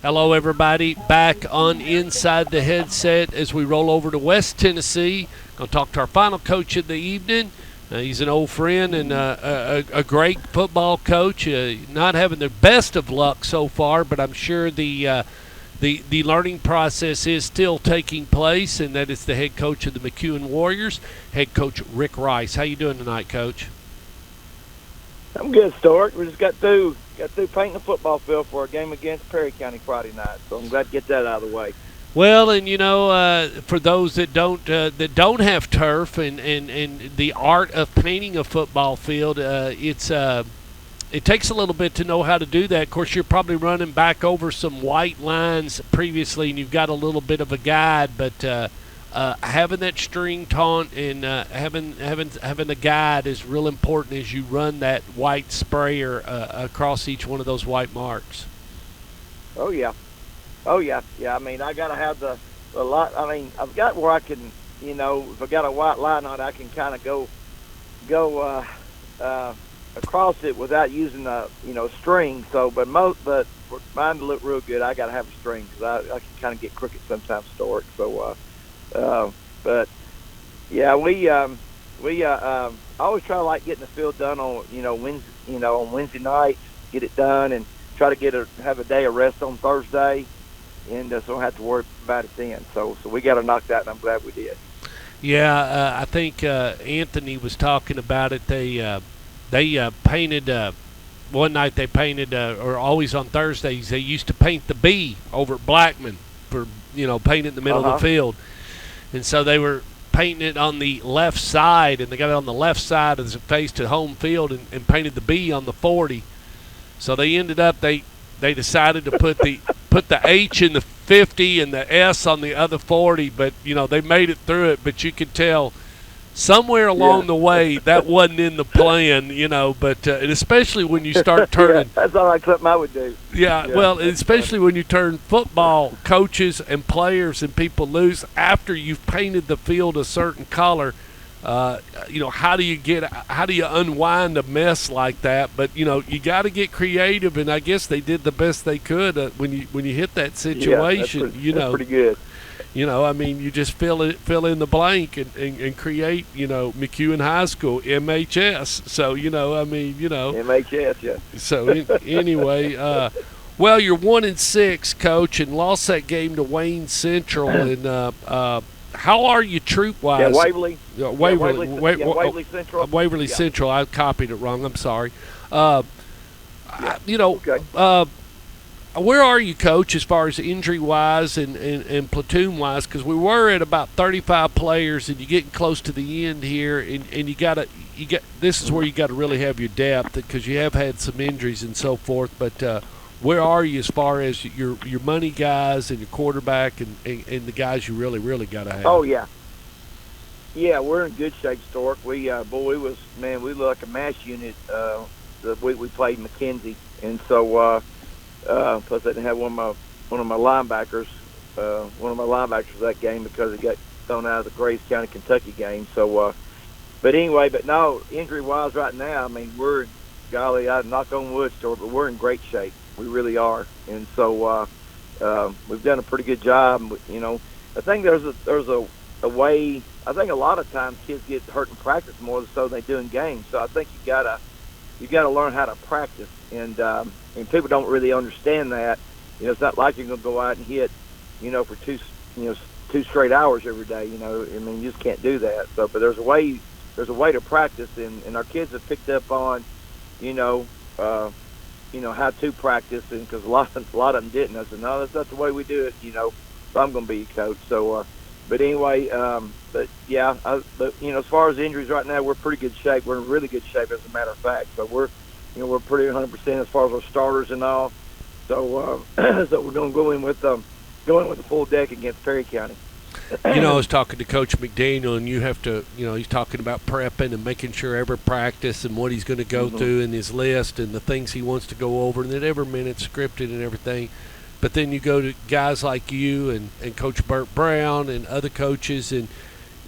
Hello, everybody. Back on Inside the Headset as we roll over to West Tennessee. Going to talk to our final coach of the evening. He's an old friend and a great football coach. Not having the best of luck so far, but I'm sure the learning process is still taking place, and that is the head coach of the McEwen Warriors, head coach Rick Rice. How you doing tonight, Coach? I'm good, Stuart. We just got through painting the football field for a game against Perry County Friday night, so I'm glad to get that out of the way. Well, and for those that don't have turf and the art of painting a football field, it takes a little bit to know how to do that. Of course, you're probably running back over some white lines previously, and you've got a little bit of a guide, but having that string taunt and having a guide is real important as you run that white sprayer across each one of those white marks. Oh yeah. Yeah. I mean, I gotta have the lot. I mean, I've got where I can, if I got a white line on it, I can kind of go across it without using a string. So, but for mine to look real good, I gotta have a string because I can kind of get crooked sometimes, Stuart. So. But yeah, we I always try to like getting the field done on on Wednesday nights, get it done, and try to have a day of rest on Thursday, and so don't have to worry about it then. So we got to knock that, and I'm glad we did. Yeah, I think Anthony was talking about it. They painted. One night they painted, or always on Thursdays, they used to paint the B over at Blackman for paint it in the middle of the field. And so they were painting it on the left side, and they got it on the left side as it faced to home field, and painted the B on the 40. So they ended up they decided to put the H in the 50 and the S on the other 40. But they made it through it. But you could tell somewhere along the way that wasn't in the plan. But and especially when you start turning. That's not like something I would do. Yeah, well, especially when you turn football coaches and players and people loose after you've painted the field a certain color. How do you unwind a mess like that? But you got to get creative, and I guess they did the best they could when you hit that situation. Yeah, that's pretty good. I mean, you just fill in the blank and create, McEwen High School, MHS. So, MHS, yeah. So, anyway, well, you're 1-6, Coach, and lost that game to Wayne Central. And how are you troop-wise? Yeah, Waverly. Waverly Central. Waverly Central. I copied it wrong. I'm sorry. Where are you, Coach, as far as injury-wise and platoon-wise? Because we were at about 35 players, and you're getting close to the end here, and this is where you got to really have your depth because you have had some injuries and so forth. But where are you as far as your money guys and your quarterback and the guys you really, really got to have? Oh yeah, we're in good shape, Stork. We look like a mass unit. The week we played McKenzie, and so. Plus, I didn't have one of my linebackers. One of my linebackers for that game because he got thrown out of the Graves County, Kentucky game. So, but no, injury-wise right now, I mean, I knock on wood, Stuart, but we're in great shape. We really are. And so we've done a pretty good job. I think there's a way. I think a lot of times kids get hurt in practice more so than they do in games. So I think you gotta learn how to practice. And people don't really understand that. It's not like you're going to go out and hit, for two straight hours every day. I mean, you just can't do that. So, but there's a way to practice, and our kids have picked up on, how to practice, and because a lot of them didn't. I said, no, that's not the way we do it. So I'm going to be your coach. So, but anyway, as far as injuries right now, we're in pretty good shape. We're in really good shape, as a matter of fact. So we're pretty 100% as far as our starters and all. So, so we're going to go in with the full deck against Perry County. I was talking to Coach McDaniel, and you have to, he's talking about prepping and making sure every practice and what he's going to go through in his list and the things he wants to go over, and that every minute's scripted and everything. But then you go to guys like you and Coach Burt Brown and other coaches, and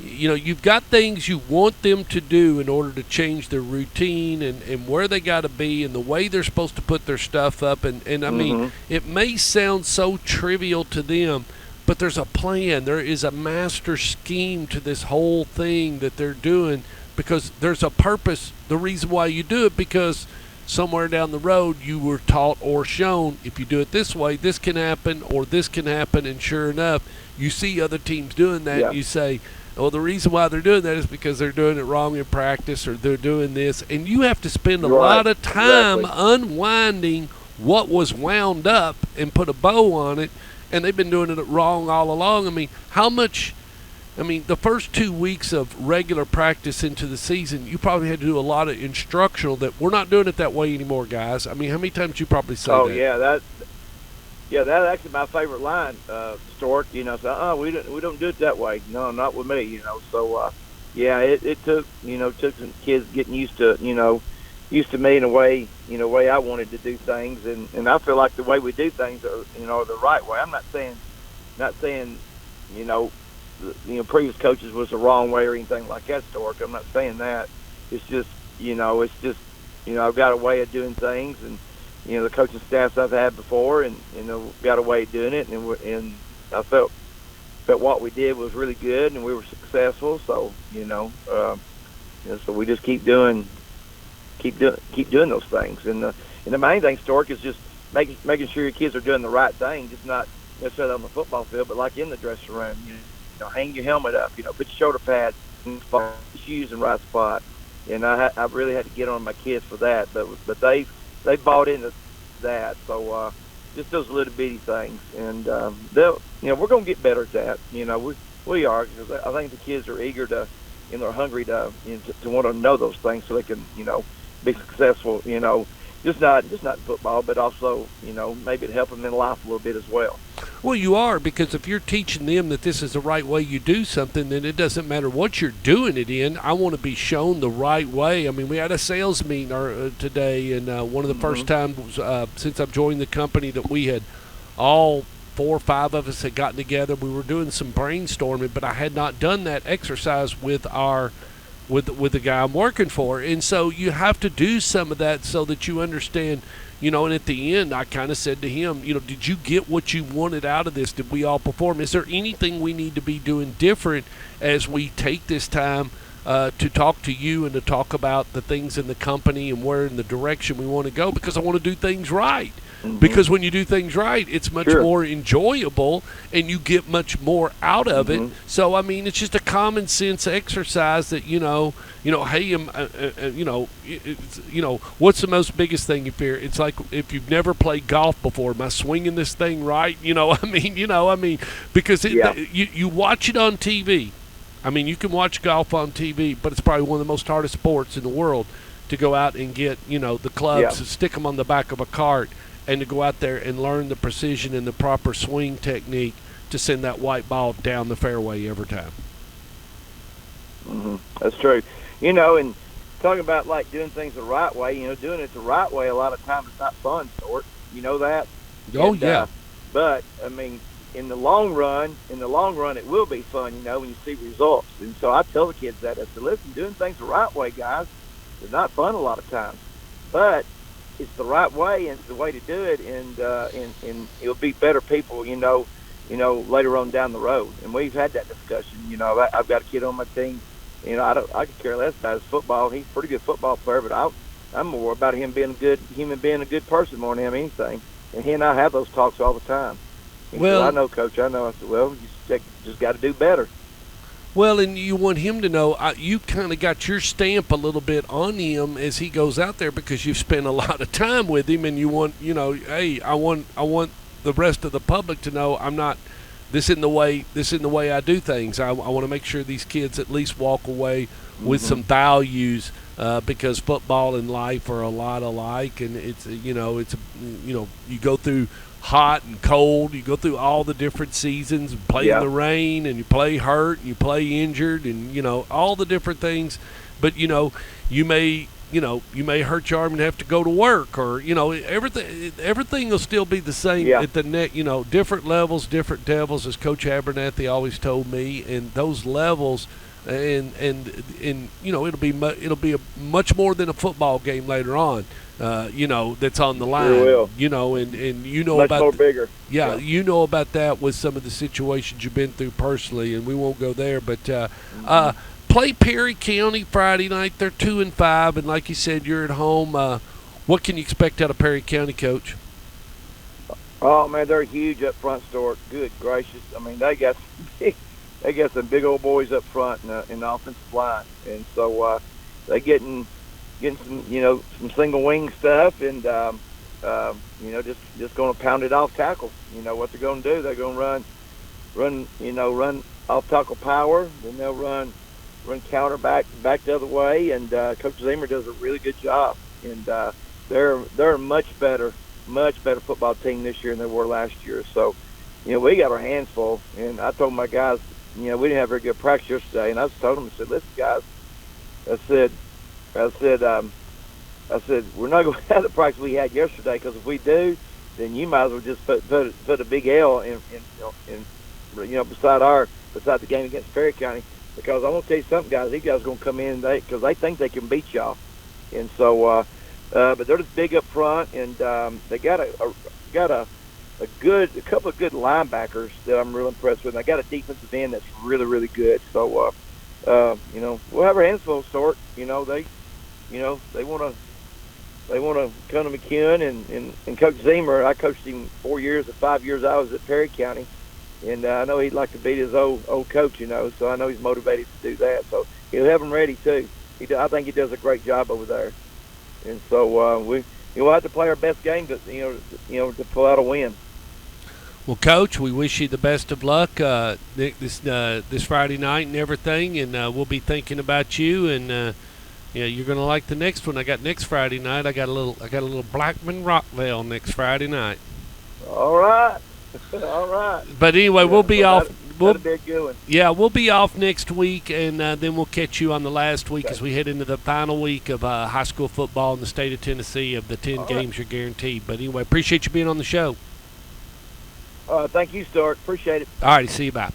you've got things you want them to do in order to change their routine and where they got to be and the way they're supposed to put their stuff up. And I mean, it may sound so trivial to them, but there's a plan. There is a master scheme to this whole thing that they're doing because there's a purpose. The reason why you do it because somewhere down the road you were taught or shown if you do it this way, this can happen or this can happen. And sure enough, you see other teams doing that. And you say, well, the reason why they're doing that is because they're doing it wrong in practice or they're doing this. And you have to spend a lot of time unwinding what was wound up and put a bow on it. And they've been doing it wrong all along. I mean, the first 2 weeks of regular practice into the season, you probably had to do a lot of instructional that we're not doing it that way anymore, guys. I mean, how many times you probably say that? Oh, yeah, that's actually my favorite line, Stork. So, we don't do it that way. No, not with me. So, it took some kids getting used to me in a way, way I wanted to do things, and I feel like the way we do things are, the right way. I'm not saying, previous coaches was the wrong way or anything like that, Stork. I'm not saying that. It's just, I've got a way of doing things, and the coaching staffs I've had before, and got a way of doing it, and I felt what we did was really good, and we were successful. So so we just keep doing those things, and the main thing, Stork, is just making sure your kids are doing the right thing, just not necessarily on the football field, but like in the dressing room. Hang your helmet up. Put your shoulder pads in your shoes in the right spot. And I really had to get on my kids for that, but they bought into that. So just those little bitty things, and we're going to get better at that. We are, because I think the kids are eager to, they're hungry to want to know those things so they can be successful. Just not in football, but also maybe to help them in life a little bit as well. Well, you are, because if you're teaching them that this is the right way you do something, then it doesn't matter what you're doing it in. I want to be shown the right way. I mean, we had a sales meeting today, and one of the first times since I've joined the company that we had all 4 or 5 of us had gotten together. We were doing some brainstorming, but I had not done that exercise with the guy I'm working for. And so you have to do some of that so that you understand, and at the end I kind of said to him, did you get what you wanted out of this? Did we all perform? Is there anything we need to be doing different as we take this time to talk to you and to talk about the things in the company and where in the direction we want to go? Because I want to do things right. Because when you do things right, it's much more enjoyable and you get much more out of it. So, I mean, it's just a common sense exercise that, hey, what's the most biggest thing you fear? It's like if you've never played golf before, am I swinging this thing right? Because you watch it on TV. I mean, you can watch golf on TV, but it's probably one of the most hardest sports in the world to go out and get, the clubs, stick them on the back of a cart, and to go out there and learn the precision and the proper swing technique to send that white ball down the fairway every time. That's true. And talking about, like, doing things the right way, doing it the right way, a lot of times it's not fun, Stuart. You know that? Oh, yeah. But, I mean, in the long run, it will be fun, when you see results. And so I tell the kids that. I said, listen, doing things the right way, guys, is not fun a lot of times. But it's the right way, and it's the way to do it, and it'll be better people, later on down the road. And we've had that discussion. I've got a kid on my team. I could care less about his football. He's a pretty good football player, but I'm more about him being a good human being, a good person more than him anything. And he and I have those talks all the time. He said, I know, Coach. I know. I said, well, you just got to do better. Well, and you want him to know you kind of got your stamp a little bit on him as he goes out there because you've spent a lot of time with him, and you want, hey, I want the rest of the public to know I'm not. This isn't the way I do things. I want to make sure these kids at least walk away with some values because football and life are a lot alike, and it's you go through hot and cold. You go through all the different seasons, and play in the rain, and you play hurt, and you play injured, and all the different things. But you may you may hurt your arm and have to go to work, or everything will still be the same Yeah. at the net. Different levels, different devils, as Coach Abernathy always told me, and those levels. And it'll be a much more than a football game later on, that's on the line. Sure will. And Much about more bigger. yeah, you know about that with some of the situations you've been through personally, and we won't go there. But play Perry County Friday night. They're 2-5, and like you said, you're at home. What can you expect out of Perry County, Coach? Oh man, they're huge up front, Stork. Good gracious! I mean, they got some big old boys up front in the offensive line, and so they getting some some single wing stuff, and just going to pound it off tackles. What they're going to do? They're going to run off tackle power, then they'll run counter back the other way, and Coach Zimmer does a really good job, and they're a much better football team this year than they were last year. So we got our hands full, and I told my guys, we didn't have very good practice yesterday, and I just told them, I said, listen, guys, I said, we're not going to have the practice we had yesterday, because if we do, then you might as well just put a big L in beside the game against Perry County, because I'm going to tell you something, guys. These guys are going to come in because they think they can beat y'all, and so but they're just big up front, and they got a couple of good linebackers that I'm real impressed with. And they got a defensive end that's really, really good. So we'll have our hands full, Stork. They want to come to McEwen, and Coach Zimmer. I coached him 4 years, the 5 years I was at Perry County, and I know he'd like to beat his old coach. So I know he's motivated to do that. So he'll have him ready too. I think he does a great job over there, and so we'll have to play our best game to pull out a win. Well, Coach, we wish you the best of luck this Friday night and everything, and we'll be thinking about you. And you're going to like the next one. I got next Friday night. I got a little Blackman Rockville next Friday night. All right, all right. But anyway, we'll be off. That'll be a good one. Yeah, we'll be off next week, and then we'll catch you on the last week as we head into the final week of high school football in the state of Tennessee of the 10 games you're guaranteed. But anyway, appreciate you being on the show. Thank you, Stark. Appreciate it. All righty, see you. Bye.